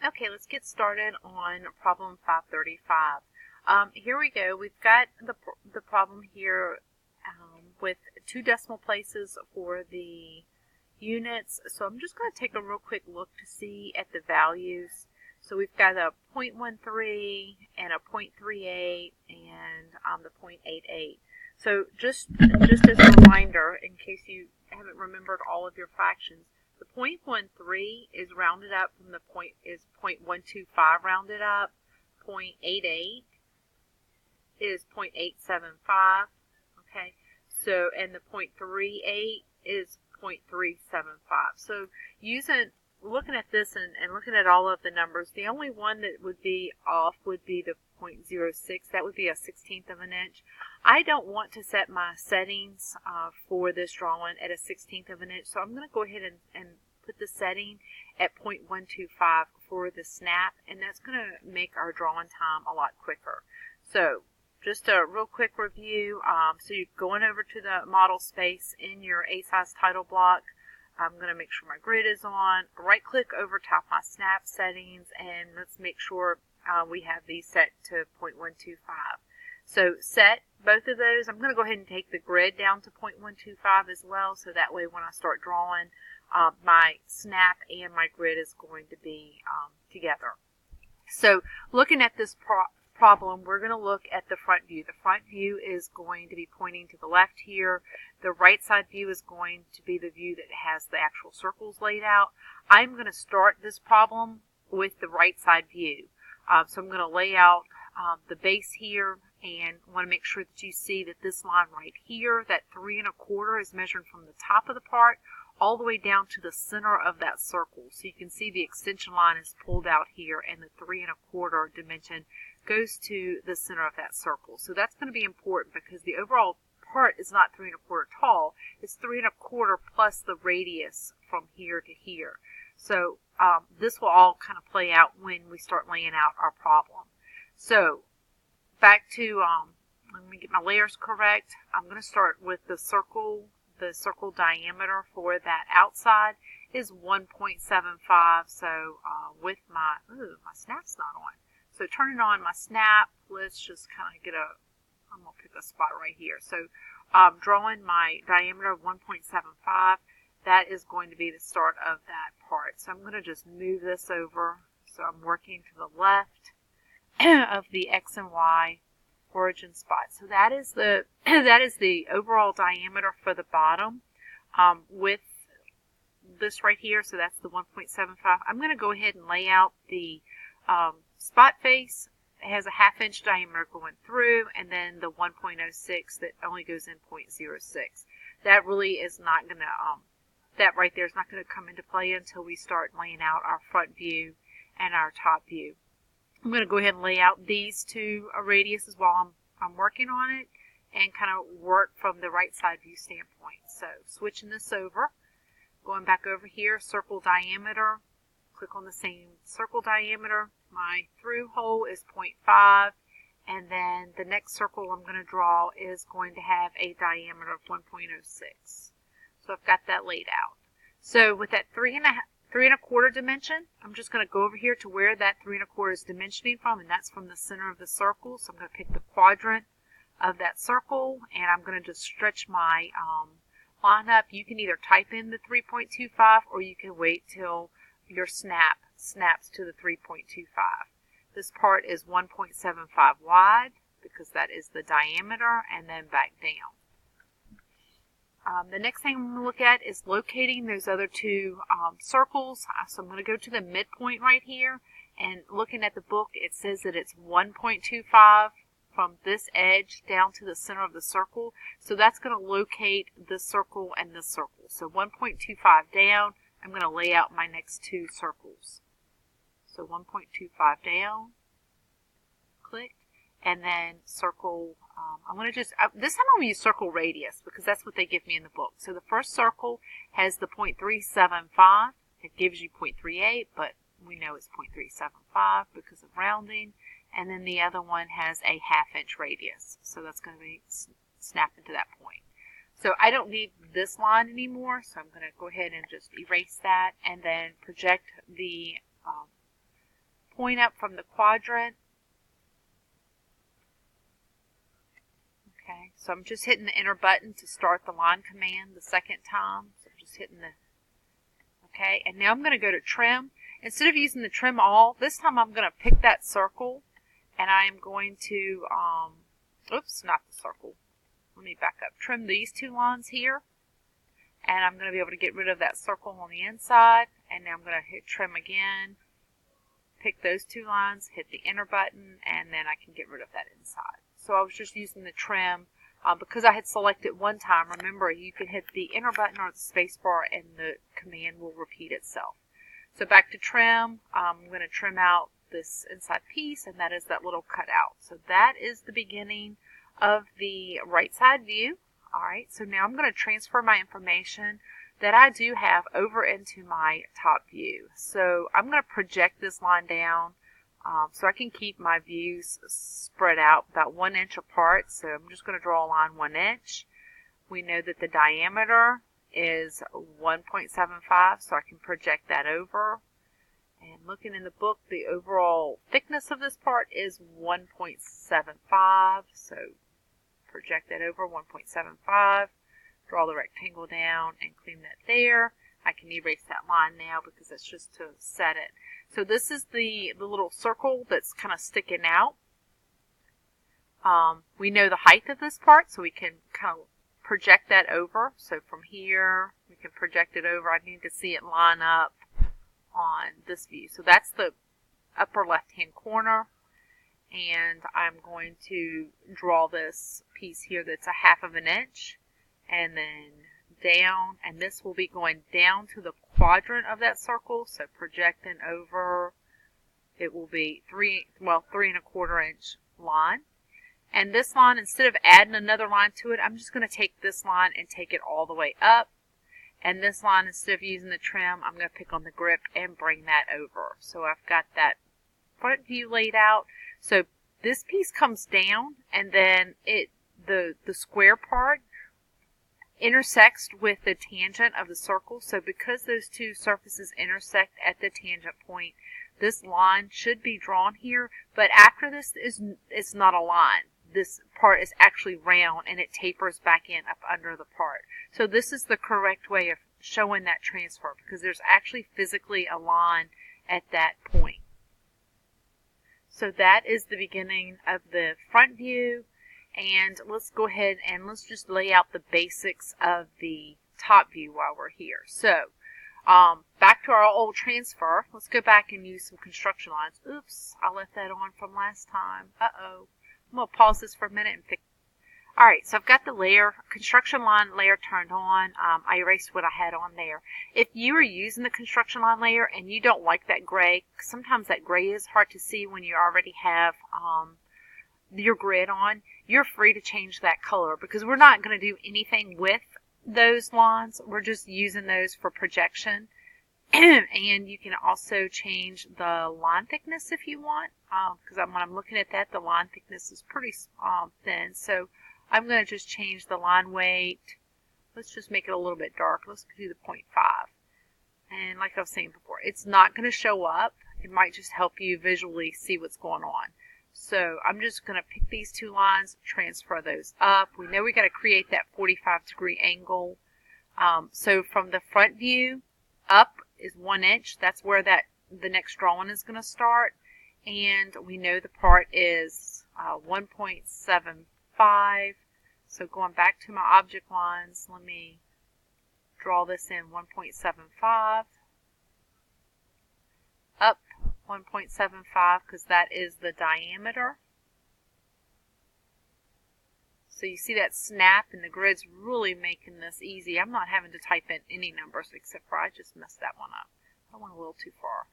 Okay, let's get started on problem 535. Here we go. We've got the problem here with two decimal places for the units. So I'm just going to take a real quick look to see at the values. So we've got a 0.13 and a 0.38 and the 0.88. So just as a reminder, in case you haven't remembered all of your fractions, the 0.13 is rounded up from the point is 0.125 rounded up. 0.88 is 0.875. Okay, so and the 0.38 is 0.375. So looking at this and looking at all of the numbers, the only one that would be off would be the 0.06. That would be a 1/16 of an inch. I don't want to set my settings for this drawing at a 1/16 of an inch, so I'm going to go ahead and put the setting at 0.125 for the snap, and that's going to make our drawing time a lot quicker. So just a real quick review. So you're going over to the model space in your A-size title block. I'm going to make sure my grid is on. Right click over top my snap settings, and let's make sure we have these set to 0.125. So set both of those. I'm going to go ahead and take the grid down to 0.125 as well, so that way when I start drawing, my snap and my grid is going to be together. So looking at this problem, we're going to look at the front view. The front view is going to be pointing to the left here. The right side view is going to be the view that has the actual circles laid out. I'm going to start this problem with the right side view. So I'm going to lay out the base here, and want to make sure that you see that this line right here, that 3 1/4, is measured from the top of the part all the way down to the center of that circle. So you can see the extension line is pulled out here, and the 3 1/4 dimension goes to the center of that circle. So that's going to be important because the overall part is not 3 1/4 tall. It's 3 1/4 plus the radius from here to here. So this will all kind of play out when we start laying out our problem. So back to, let me get my layers correct. I'm going to start with the circle. The circle diameter for that outside is 1.75. So with my snap's not on. So turning on my snap, let's just kind of I'm going to pick a spot right here. So drawing my diameter of 1.75, that is going to be the start of that part. So I'm going to just move this over. So I'm working to the left of the X and Y origin spot. So that is the overall diameter for the bottom with this right here. So that's the 1.75. I'm going to go ahead and lay out the spot face. It has a 1/2 inch diameter going through, and then the 1.06 that only goes in 0.06. That really is not going to that right there is not going to come into play until we start laying out our front view and our top view. I'm going to go ahead and lay out these two radiuses while I'm working on it, and kind of work from the right side view standpoint. So switching this over, going back over here, circle diameter, click on the same circle diameter. My through hole is 0.5, and then the next circle I'm going to draw is going to have a diameter of 1.06. So I've got that laid out. So with that 3 1/4 dimension, I'm just going to go over here to where that 3 1/4 is dimensioning from, and that's from the center of the circle. So I'm going to pick the quadrant of that circle, and I'm going to just stretch my line up. You can either type in the 3.25, or you can wait till your snap snaps to the 3.25. This part is 1.75 wide because that is the diameter, and then back down. The next thing I'm going to look at is locating those other two circles. So I'm going to go to the midpoint right here, and looking at the book, it says that it's 1.25 from this edge down to the center of the circle. So that's going to locate this circle and this circle. So 1.25 down, I'm going to lay out my next two circles. So 1.25 down, click, and then circle. I'm going to just, this time I'm going to use circle radius because that's what they give me in the book. So the first circle has the 0.375. It gives you 0.38, but we know it's 0.375 because of rounding. And then the other one has a 1/2 inch radius. So that's going to be snapped into that point. So I don't need this line anymore, so I'm going to go ahead and just erase that and then project the point up from the quadrant. Okay, so I'm just hitting the enter button to start the line command the second time. So I'm just hitting the, okay, and now I'm going to go to trim. Instead of using the trim all, this time I'm going to pick that circle, and I am going to, oops, not the circle. Let me back up. Trim these two lines here, and I'm going to be able to get rid of that circle on the inside, and now I'm going to hit trim again, pick those two lines, hit the enter button, and then I can get rid of that inside. So I was just using the trim because I had selected one time. Remember, you can hit the enter button or the space bar and the command will repeat itself. So back to trim, I'm going to trim out this inside piece, and that is that little cutout. So that is the beginning of the right side view. Alright, so now I'm going to transfer my information that I do have over into my top view. So I'm going to project this line down so I can keep my views spread out about 1 inch apart. So I'm just going to draw a line 1 inch. We know that the diameter is 1.75, so I can project that over. And looking in the book, the overall thickness of this part is 1.75, so project that over 1.75. Draw the rectangle down and clean that there. I can erase that line now because it's just to set it. So this is the little circle that's kind of sticking out. We know the height of this part, so we can kind of project that over. So from here, we can project it over. I need to see it line up on this view. So that's the upper left-hand corner. And I'm going to draw this piece here that's a 1/2 inch. And then down, and this will be going down to the quadrant of that circle, so projecting over, it will be 3 1/4 inch line. And this line, instead of adding another line to it, I'm just going to take this line and take it all the way up. And this line, instead of using the trim, I'm going to pick on the grip and bring that over. So I've got that front view laid out. So this piece comes down, and then the square part intersects with the tangent of the circle. So because those two surfaces intersect at the tangent point, this line should be drawn here, but after this it's not a line. This part is actually round and it tapers back in up under the part. So this is the correct way of showing that transfer, because there's actually physically a line at that point. So that is the beginning of the front view. And let's go ahead and let's just lay out the basics of the top view while we're here. So, back to our old transfer. Let's go back and use some construction lines. Oops, I left that on from last time. Uh-oh. I'm going to pause this for a minute and fix. Alright, so I've got the construction line layer turned on. I erased what I had on there. If you are using the construction line layer and you don't like that gray, sometimes that gray is hard to see when you already have your grid on, you're free to change that color, because we're not going to do anything with those lines. We're just using those for projection. And you can also change the line thickness if you want, because when I'm looking at that, the line thickness is pretty thin. So I'm going to just change the line weight. Let's just make it a little bit dark. Let's do the 0.5. And like I was saying before, it's not going to show up. It might just help you visually see what's going on. So I'm just going to pick these two lines, transfer those up. We know we got to create that 45-degree angle. So from the front view, up is 1 inch. That's where the next drawing is going to start. And we know the part is 1.75. So going back to my object lines, let me draw this in 1.75. Up 1.75, because that is the diameter. So you see that snap, and the grid's really making this easy. I'm not having to type in any numbers except for I just messed that one up. I went a little too far.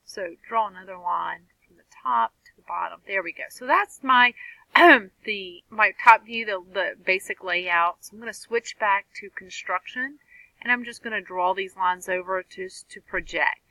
So draw another line from the top to the bottom. There we go. So that's my my top view, the basic layout. So I'm going to switch back to construction, and I'm just going to draw these lines over just to project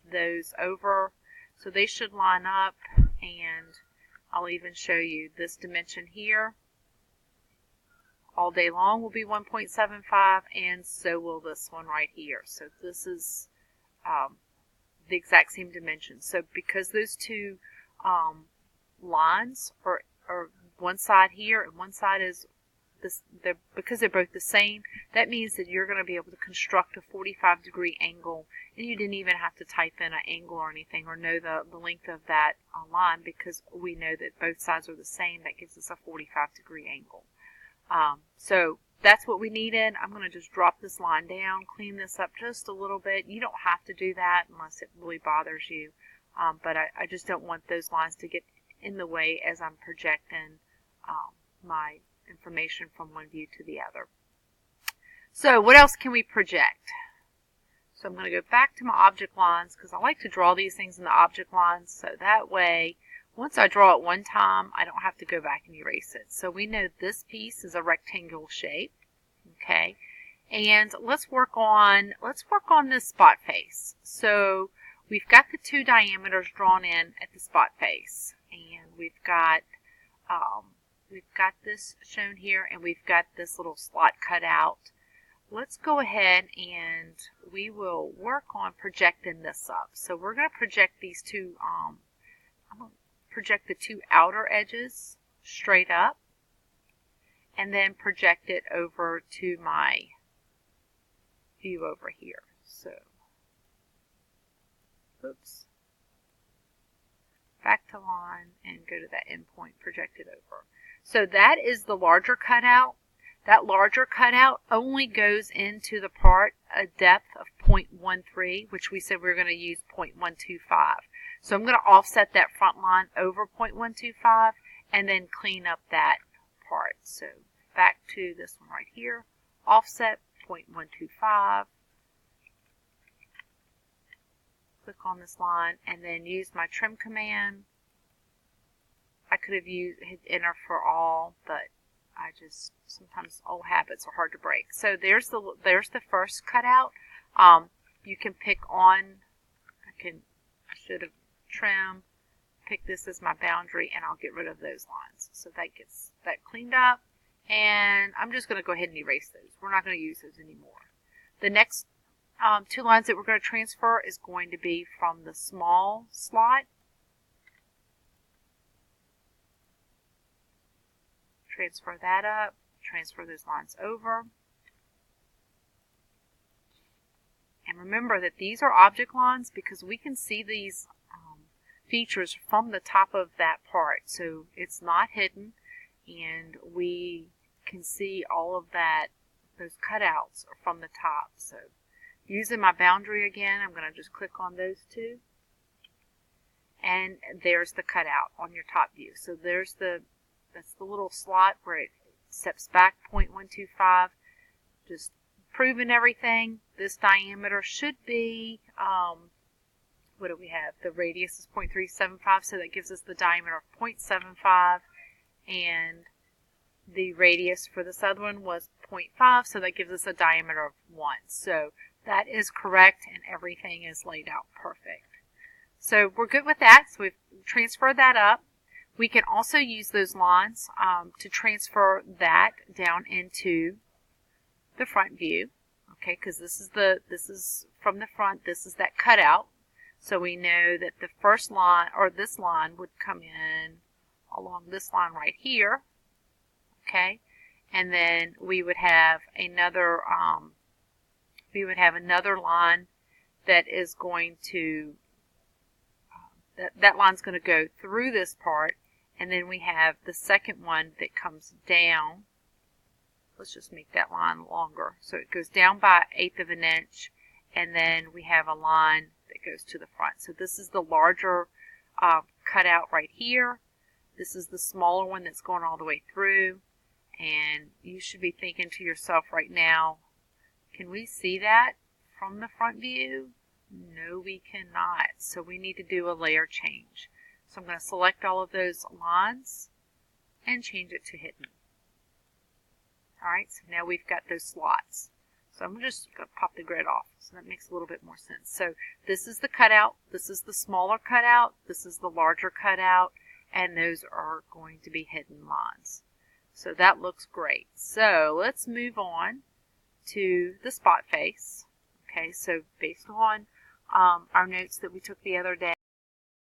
those over. So they should line up, and I'll even show you this dimension here. All day long will be 1.75, and so will this one right here. So this is the exact same dimensions. So because those two lines are one side here and one side is this, because they're both the same, that means that you're going to be able to construct a 45-degree angle, and you didn't even have to type in an angle or anything or know the length of that line, because we know that both sides are the same. That gives us a 45-degree angle. So that's what we needed. I'm going to just drop this line down, clean this up just a little bit. You don't have to do that unless it really bothers you, but I just don't want those lines to get in the way as I'm projecting my information from one view to the other. So what else can we project? So I'm going to go back to my object lines, because I like to draw these things in the object lines, so that way once I draw it one time I don't have to go back and erase it. So we know this piece is a rectangular shape, okay, and let's work on this spot face. So we've got the two diameters drawn in at the spot face, and we've got this shown here, and we've got this little slot cut out. Let's go ahead and we will work on projecting this up. So we're going to project these two, I'm going to project the two outer edges straight up, and then project it over to my view over here. So, oops, back to line and go to that endpoint, project it over. So that is the larger cutout. That larger cutout only goes into the part a depth of 0.13, which we said we were going to use 0.125. So I'm going to offset that front line over 0.125 and then clean up that part. So back to this one right here, offset 0.125. Click on this line and then use my trim command. I could have hit enter for all, but I just, sometimes old habits are hard to break. So there's the first cutout. You can pick on, I should have trimmed, pick this as my boundary, and I'll get rid of those lines. So that gets that cleaned up, and I'm just going to go ahead and erase those. We're not going to use those anymore. The next two lines that we're going to transfer is going to be from the small slot. Transfer that up, transfer those lines over. And remember that these are object lines because we can see these features from the top of that part. So it's not hidden, and we can see all of that, those cutouts are from the top. So using my boundary again, I'm going to just click on those two. And there's the cutout on your top view. So that's the little slot where it steps back 0.125. Just proving everything. This diameter should be, what do we have? The radius is 0.375, so that gives us the diameter of 0.75. And the radius for this other one was 0.5, so that gives us a diameter of 1. So that is correct, and everything is laid out perfect. So we're good with that. So we've transferred that up. We can also use those lines to transfer that down into the front view, okay? Because this is from the front. This is that cutout, so we know that the first line, or this line, would come in along this line right here, okay? And then we would have another line that is going to that line's going to go through this part. And then we have the second one that comes down. Let's just make that line longer. So it goes down by 1/8 of an inch, and then we have a line that goes to the front. So this is the larger cutout right here. This is the smaller one that's going all the way through. And you should be thinking to yourself right now, can we see that from the front view? No, we cannot. So we need to do a layer change. So I'm going to select all of those lines and change it to hidden. Alright, so now we've got those slots. So I'm just going to pop the grid off, so that makes a little bit more sense. So this is the cutout, this is the smaller cutout, this is the larger cutout, and those are going to be hidden lines. So that looks great. So let's move on to the spot face. Okay, so based on our notes that we took the other day.